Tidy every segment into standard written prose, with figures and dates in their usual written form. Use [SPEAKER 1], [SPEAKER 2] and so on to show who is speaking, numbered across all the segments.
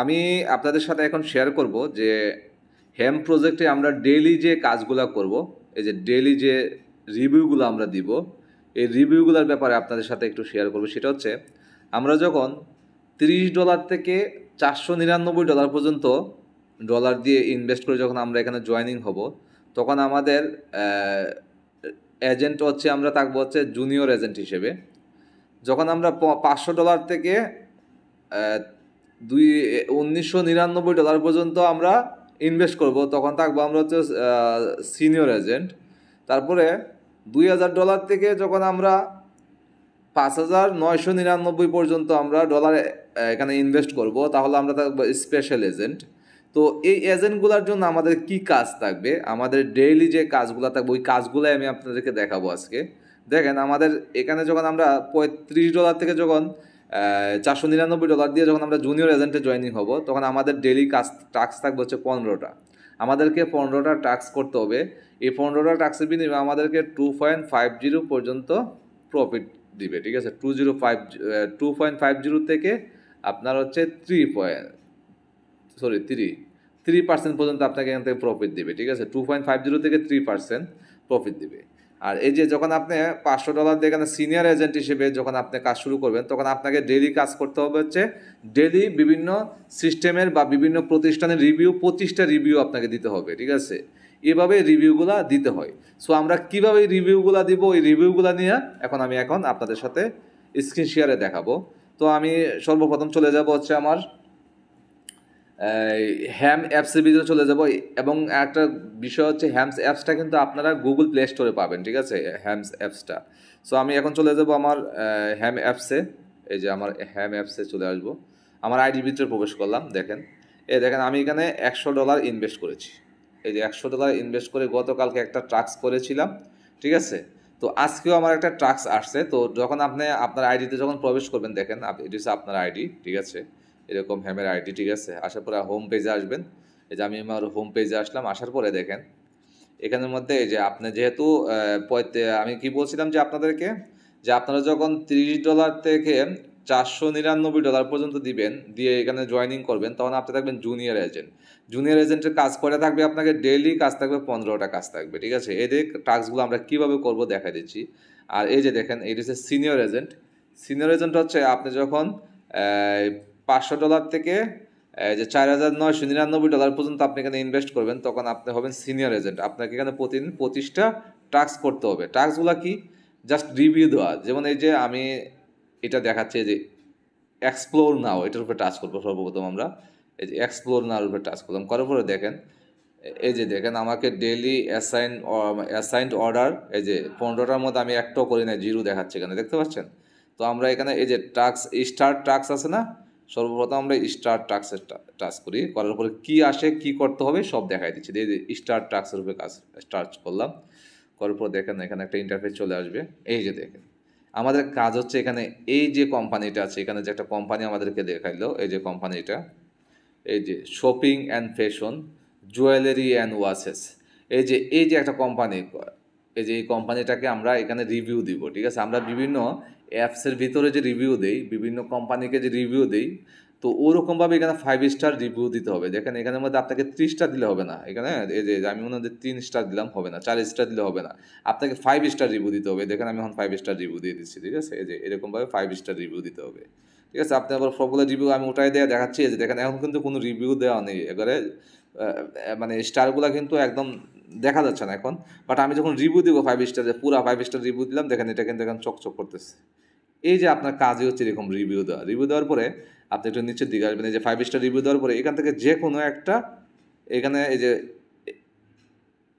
[SPEAKER 1] আমি আপনাদের সাথে এখন শেয়ার করব যে হেম প্রজেক্টে আমরা ডেইলি যে কাজগুলো করব, এই যে ডেইলি যে রিভিউগুলো আমরা দিব, এই রিভিউগুলোর ব্যাপারে আপনাদের সাথে একটু শেয়ার করব। সেটা হচ্ছে আমরা যখন $30 থেকে $499 পর্যন্ত ডলার দিয়ে ইনভেস্ট করে যখন আমরা এখানে জয়েনিং হব, তখন আমাদের এজেন্ট হচ্ছে আমরা থাকবো হচ্ছে জুনিয়র এজেন্ট হিসেবে। যখন আমরা $500 থেকে $1999 পর্যন্ত আমরা ইনভেস্ট করব, তখন থাকবো আমরা হচ্ছে সিনিয়র এজেন্ট। তারপরে $2000 থেকে যখন আমরা 5999 পর্যন্ত আমরা ডলার এখানে ইনভেস্ট করব, তাহলে আমরা থাকবো স্পেশাল এজেন্ট। তো এই এজেন্টগুলোর জন্য আমাদের কি কাজ থাকবে, আমাদের ডেইলি যে কাজগুলো থাকবে, ওই কাজগুলোই আমি আপনাদেরকে দেখাবো আজকে। দেখেন, আমাদের এখানে যখন আমরা $35 থেকে যখন $499 দিয়ে যখন আমরা জুনিয়র এজেন্টে জয়েনিং হব, তখন আমাদের ডেইলি কাজ টাস্ক থাকবে হচ্ছে 15টা। আমাদেরকে 15টা টাস্ক করতে হবে। এই 15টা টাস্কের বিনিময়ে আমাদেরকে 2.50 পর্যন্ত প্রফিট দিবে, ঠিক আছে। 2.50 থেকে আপনার হচ্ছে 3% পর্যন্ত আপনাকে এখান থেকে প্রফিট দিবে, ঠিক আছে। 2.50 থেকে 3% প্রফিট দিবে। আর এই যে যখন আপনি $500 দিয়ে এখানে সিনিয়র এজেন্ট হিসেবে যখন আপনি কাজ শুরু করবেন, তখন আপনাকে ডেইলি কাজ করতে হবে হচ্ছে ডেইলি বিভিন্ন সিস্টেমের বা বিভিন্ন প্রতিষ্ঠানের রিভিউ, 25টা রিভিউ আপনাকে দিতে হবে, ঠিক আছে। এভাবে রিভিউগুলা দিতে হয়। সো আমরা কীভাবে রিভিউগুলা দিব, এই রিভিউগুলা নিয়ে আমি এখন আপনাদের সাথে স্ক্রিন শেয়ারে দেখাবো। তো আমি সর্বপ্রথম চলে যাব হচ্ছে আমার হ্যাম অ্যাপসের ভিতরে চলে যাব। এবং একটা বিষয় হচ্ছে হ্যামস অ্যাপসটা কিন্তু আপনারা গুগল প্লে স্টোরে পাবেন, ঠিক আছে, হ্যামস অ্যাপসটা। সো আমি এখন চলে যাব আমার হ্যাম অ্যাপসে। এই যে আমার হ্যাম অ্যাপসে চলে আসবো, আমার আইডির ভিতরে প্রবেশ করলাম। দেখেন, দেখেন আমি এখানে $100 ইনভেস্ট করেছি। এই যে $100 ইনভেস্ট করে গতকালকে একটা ট্রাক্স করেছিলাম, ঠিক আছে। তো আজকেও আমার একটা ট্রাক্স আসছে। তো যখন আপনি আপনার আইডিতে যখন প্রবেশ করবেন, দেখেন এটি হচ্ছে আপনার আইডি, ঠিক আছে, এরকম হ্যামের আইডি, ঠিক আছে। আসার পরে হোম পেজে আসবেন। এই যে আমি আমার হোম পেজে আসলাম। আসার পরে দেখেন এখানের মধ্যে এই যে আপনি যেহেতু আমি কি বলছিলাম যে আপনাদেরকে, যে আপনারা যখন $30 থেকে $499 পর্যন্ত দিয়ে এখানে জয়েনিং করবেন, তখন আপনি থাকবেন জুনিয়র এজেন্ট। জুনিয়র এজেন্টের কাজ করে থাকবে আপনাকে ডেইলি কাজ থাকবে 15টা কাজ থাকবে, ঠিক আছে। এদের টাস্কগুলো আমরা কীভাবে করবো দেখা দিচ্ছি। আর এই যে দেখেন, এই হচ্ছে সিনিয়র এজেন্ট। সিনিয়র এজেন্ট হচ্ছে আপনি যখন $500 থেকে যে $4999 পর্যন্ত আপনি এখানে ইনভেস্ট করবেন, তখন আপনি হবেন সিনিয়র এজেন্ট। আপনাকে এখানে প্রতিদিন 25টা টাস্ক করতে হবে। টাস্কগুলো কি? জাস্ট রিভিউ দেওয়া। যেমন এই যে আমি এটা দেখাচ্ছি যে এক্সপ্লোর নাও, এটার উপরে টাচ করবো সর্বপ্রথম আমরা। এই যে এক্সপ্লোর নাওর উপরে টাচ করলাম, করার পরে দেখেন এই যে দেখেন আমাকে ডেইলি অ্যাসাইন্ড অর্ডার, এই যে 15টার মধ্যে আমি একটাও করি না, 0 দেখাচ্ছে এখানে, দেখতে পাচ্ছেন। তো আমরা এখানে এই যে স্টার্ট টাস্ক আছে না, সর্বপ্রথম আমরা স্টার্ট টাস্কের টাস্ক করি। করার পরে কী আসে, কী করতে হবে সব দেখাই দিচ্ছি। এই যে স্টার্ট টাস্কের উপরে কাজ স্টার্ট করলাম, করার পর দেখেন এখানে একটা ইন্টারফেস চলে আসবে। এই যে দেখেন আমাদের কাজ হচ্ছে এখানে এই যে কোম্পানিটা আছে, এখানে যে একটা কোম্পানি আমাদেরকে দেখাইলো, এই যে কোম্পানিটা, এই যে shopping and fashion, jewellery and watches, এই যে একটা কোম্পানি, এই যে এই কোম্পানিটাকে আমরা এখানে রিভিউ দিব, ঠিক আছে। আমরা বিভিন্ন অ্যাপসের ভিতরে যে রিভিউ দেই, বিভিন্ন কোম্পানিকে যে রিভিউ দেই, তো ওরকমভাবে এখানে 5 স্টার রিভিউ দিতে হবে। দেখেন এখানের মধ্যে আপনাকে 3 স্টার দিলে হবে না। এখানে এই যে আমি মনে হয় 3 স্টার দিলাম হবে না, 4 স্টার দিলে হবে না, আপনাকে 5 স্টার রিভিউ দিতে হবে। দেখেন আমি এখন 5 স্টার রিভিউ দিয়ে দিচ্ছি, ঠিক আছে। এই যে এরকমভাবে 5 স্টার রিভিউ দিতে হবে, ঠিক আছে। আপনি আবার সবগুলো রিভিউ আমি ওটাই দিয়ে দেখাচ্ছি। এই যে দেখেন এখন কিন্তু কোনো রিভিউ দেওয়া নেই, এবারে মানে স্টারগুলো কিন্তু একদম দেখা যাচ্ছে না এখন। বাট আমি যখন রিভিউ দিব 5 স্টারে, পুরো 5 স্টার রিভিউ দিলাম, দেখেন এটা কিন্তু এখন চকচক করতেছে। এই যে আপনার কাজই হচ্ছে এরকম রিভিউ দেওয়া। রিভিউ দেওয়ার পরে আপনি একটু নিচের দিকে আসবেন। এই যে 5 স্টার রিভিউ দেওয়ার পরে এখান থেকে যে কোনো একটা, এখানে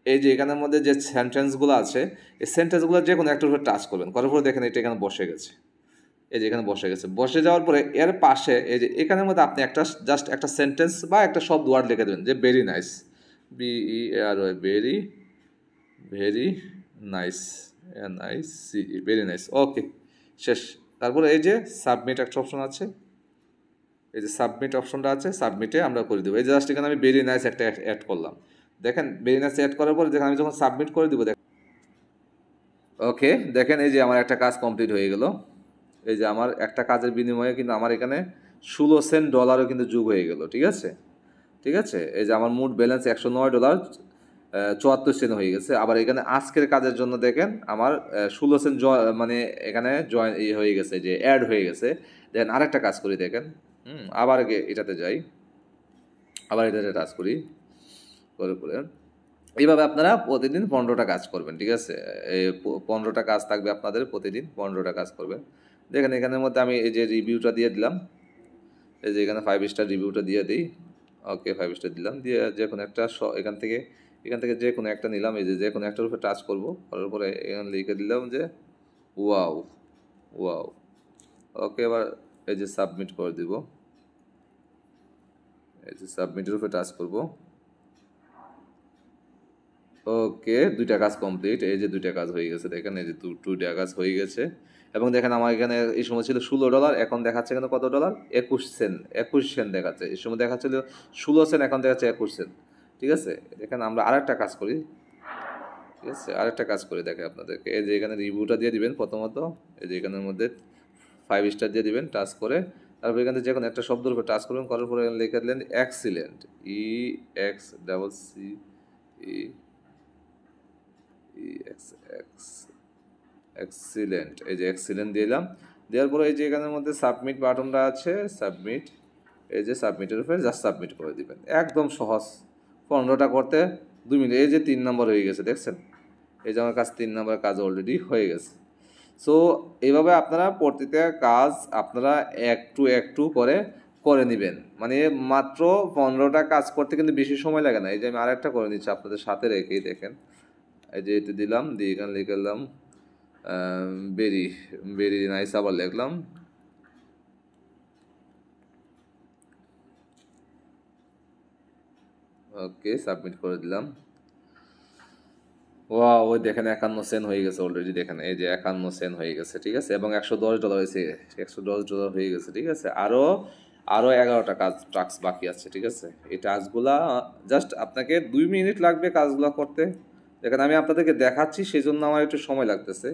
[SPEAKER 1] এই যে এখানের মধ্যে যে সেন্টেন্সগুলো আছে, এই সেন্টেন্সগুলো যে কোনো একটার উপরে টাচ করবেন, করার পরে দেখেন এটা এখানে বসে গেছে। এই যে এখানে বসে গেছে। বসে যাওয়ার পরে এর পাশে এই যে এখানের মধ্যে আপনি জাস্ট একটা সেন্টেন্স বা একটা শব্দ ওয়ার্ড লিখে দেবেন, যে very nice, BERY, very nice, NICE, very nice, okay, শেষ। তারপরে এই যে সাবমিট একটা অপশন আছে, এই যে সাবমিট অপশনটা আছে, সাবমিটে আমরা করে দেবো। এই যে জাস্ট এখানে আমি ভেরি নাইস একটা অ্যাড করলাম। দেখেন ভেরি নাইস অ্যাড করার পরে দেখেন আমি যখন সাবমিট করে দেবো, দেখেন ওকে, দেখেন এই যে আমার একটা কাজ কমপ্লিট হয়ে গেল। এই যে আমার একটা কাজের বিনিময়ে কিন্তু আমার এখানে $16 কিন্তু যোগ হয়ে গেল। ঠিক আছে, ঠিক আছে। এই যে আমার মোট ব্যালেন্স $109.74 হয়ে গেছে। আবার এখানে আজকের কাজের জন্য দেখেন আমার 16 সেন্ট মানে এখানে জয়েন হয়ে গেছে, যে অ্যাড হয়ে গেছে। দেখেন আরেকটা কাজ করি, দেখেন আবার এটাতে যাই, আবার এটাতে কাজ করি করে করে এইভাবে আপনারা প্রতিদিন 15টা কাজ করবেন। ঠিক আছে, এই 15টা কাজ থাকবে আপনাদের, প্রতিদিন 15টা কাজ করবেন। দেখেন এখানের মধ্যে আমি এই যে রিভিউটা দিয়ে দিলাম, এই যে এখানে 5 স্টার রিভিউটা দিয়ে দিই। ওকে, 5 স্টার দিলাম, দিয়ে যে কোনো একটা এখান থেকে যে কোনো একটা নিলাম। এই যে কোনো একটার উপরে টাচ করবো, করার পরে এখানে লিখে দিলাম যে ওয়াও ওয়াও। ওকে, এবার এই যে সাবমিট করে দিব, এই যে সাবমিটের উপরে টাচ করবো। ওকে, 2টা কাজ কমপ্লিট। এই যে 2টা কাজ হয়ে গেছে, দেখেন এই যে 2টা কাজ হয়ে গেছে। এবং দেখেন আমার এখানে এই সময় ছিল $16, এখন দেখাচ্ছে এখানে কত ডলার, 21 সেন্ট দেখাচ্ছে। এই সময় দেখাচ্ছিল 16 সেন্ট, এখন দেখাচ্ছে 21 সেন্ট। ঠিক আছে, এখানে আমরা আরেকটা কাজ করি। ঠিক আছে, আরেকটা কাজ করি দেখে আপনাদেরকে। এই যে এখানে রিভিউটা দিয়ে দিবেন প্রথমত, এই যে এখানের মধ্যে 5 স্টার দিয়ে দিবেন টাচ করে। তারপর এখানে যে কোনো একটা শব্দের উপর টাচ করবেন, করার পরে লিখে দিলেন এক্সিলেন্ট, EXCE এক্সিলেন্ট। এই যে এক্সিলেন্ট দিলাম, দেওয়ার পরে এই যে এখানের মধ্যে সাবমিট বাটনটা আছে, সাবমিট, এই যে সাবমিটের উপরে জাস্ট সাবমিট করে দিবেন। একদম সহজ, 15টা করতে 2 মিনিট। এই যে 3 নম্বর হয়ে গেছে, দেখছেন? এই যে আমার কাজ 3 নম্বর কাজ অলরেডি হয়ে গেছে। সো এইভাবে আপনারা প্রতিটা কাজ আপনারা একটু করে করে নেবেন। মানে মাত্র 15টা কাজ করতে কিন্তু বেশি সময় লাগে না। এই যে আমি আরেকটা করে নিচ্ছি আপনাদের সাথে রেখেই, দেখেন এই যে এটা দিলাম, দিয়ে এখানে লিখলাম ভেরি ভেরি নাইস, আবার লিখলাম ওকে, সাবমিট করে দিলাম। ওয়াও, ওই দেখেন 51 সেন্ট হয়ে গেছে অলরেডি, দেখেন এই যে 51 সেন্ট হয়ে গেছে। ঠিক আছে, এবং $110 হয়েছে, $110 হয়ে গেছে। ঠিক আছে, আরও 11টা টাস্ক বাকি আছে। ঠিক আছে, এই টাস্কগুলা জাস্ট আপনাকে 2 মিনিট লাগবে কাজগুলো করতে। দেখেন আমি আপনাদেরকে দেখাচ্ছি, সেই জন্য আমার একটু সময় লাগতেছে।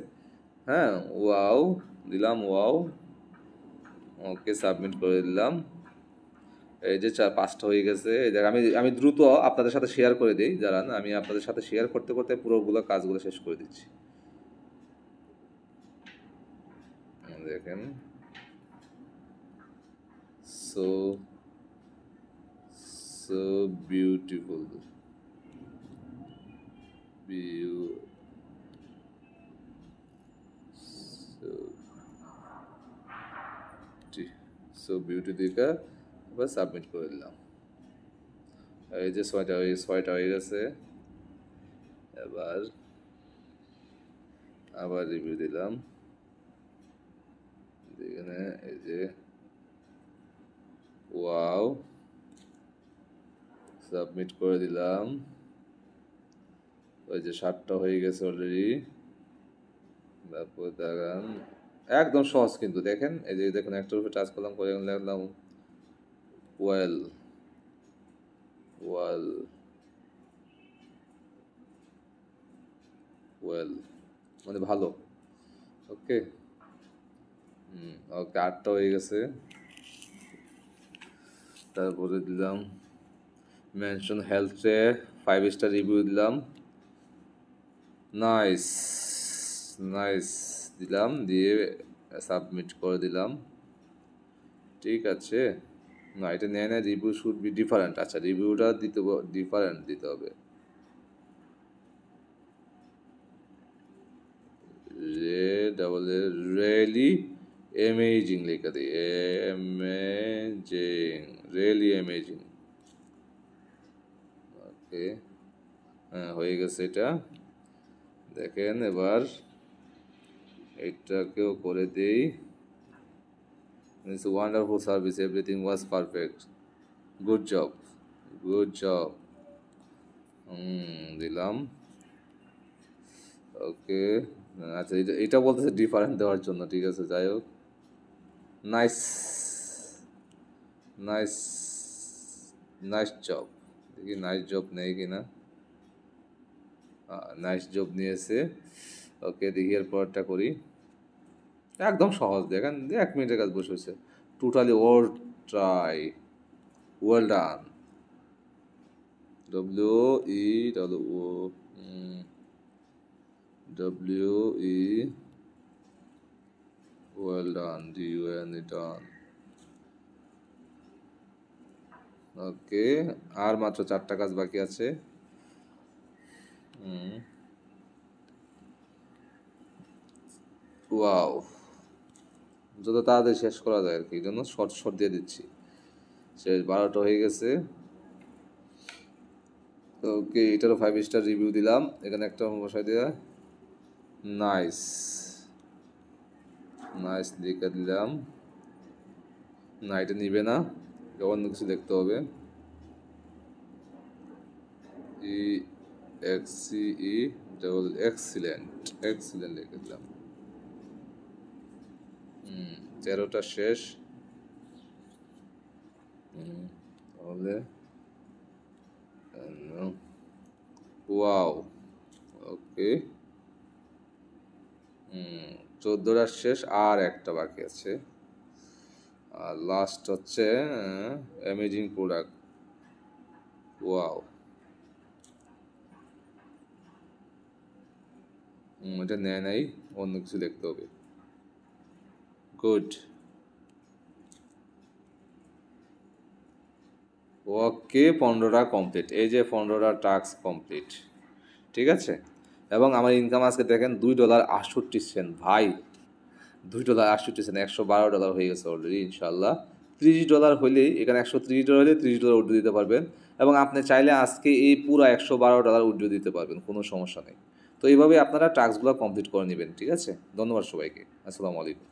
[SPEAKER 1] হ্যাঁ, ওয়াও দিলাম, ওয়াও, ওকে সাবমিট করে দিলাম। এই যে 5টা হয়ে গেছে। এই দেখ আমি দ্রুত আপনাদের সাথে শেয়ার করে দিই, যারা না, আমি আপনাদের সাথে শেয়ার করতে করতে পুরোগুলো কাজগুলো শেষ করে দিচ্ছি। দেখেন, so so beautiful, so beauty দিকে এবার সাবমিট করে দিলাম। এই যে 6টা হয়ে গেছে। এবার আবার রিভিউ দিলাম, এখানে এই যে ওয়াও, সাবমিট করে দিলাম। ওই যে 7টা হয়ে গেছে অলরেডি। তারপর দেখান একদম সহজ কিন্তু, দেখেন এই যে দেখুন একটার উপরে টাচ করলাম, করে লিখলাম ওয়েল ওয়েল ওয়েল, মানে ভালো। ওকে, ওকে 8টা হয়ে গেছে। তারপরে দিলাম মেনশন হেলথে 5 স্টার রিভিউ দিলাম, নাইস নাইস দিলাম, দিয়ে সাবমিট করে দিলাম। ঠিক আছে, না এটা নেয় না, রিভিউ শুড বি ডিফারেন্ট। আচ্ছা, রিভিউটা ডিফারেন্ট দিতে হবে। রিয়েলি অ্যামেজিং লিখে দিই, অ্যামেজিং, রিয়েলি অ্যামেজিং। ওকে, হ্যাঁ হয়ে গেছে এটা। দেখেন এবার এটাকেও করে দেই। It's a wonderful service, everything was perfect, good job, good job। দিলাম ওকে। আচ্ছা, এটা বলতেছে ডিফারেন্ট দেওয়ার জন্য। ঠিক আছে, যাই হোক, নাইস নাইস নাইস জব। দেখি নাইস জব নেই কিনা, নাইস জব নিয়েছে। ওকে, দেখি এর পরটা করি। একদম সহজ, দেখেন 1 মিনিটের কাজ বসেছে। টোটালি ওর try. Well done. W-E-W-O, well done, D-U-N-E, done. ওকে, আর মাত্র 4টা কাজ বাকি আছে। ওয়াও, যত তাড়াতাড়ি শেষ করা যায় আর কি, এই জন্য শর্ট দিয়ে দিচ্ছি। শেষ, 12টা হয়ে গেছে। ওকে, এটারও 5 স্টার রিভিউ দিলাম, এখানে একটা বসাই দেওয়া। নাইস লিখে দিলাম। না, এটা নিবে না, অন্য কিছু দেখতে হবে। এক্সিলেন্ট লিখে দিলাম। 13টা শেষ। তাহলে ওয়াও, ওকে, 14টা শেষ, আর একটা বাকি আছে। আর লাস্ট হচ্ছে অ্যামেজিং প্রোডাক্ট। ওয়াও, এটা নেয় নাই, অন্য কিছু দেখতে হবে। গুড, ওকে, 15টা কমপ্লিট। এই যে 15টা টাস্ক কমপ্লিট, ঠিক আছে। এবং আমার ইনকাম আজকে দেখেন $2.68। ভাই, $2.68, $112 হয়ে গেছে অলরেডি। ইনশাল্লাহ $30 হলেই, এখানে $130 হলে $30 উইথড্র দিতে পারবেন। এবং আপনি চাইলে আজকে এই পুরো $112 উইথড্র দিতে পারবেন, কোনো সমস্যা নেই। তো এইভাবে আপনারা টাস্কগুলো কমপ্লিট করে নেবেন, ঠিক আছে। ধন্যবাদ সবাইকে, আসসালামু আলাইকুম।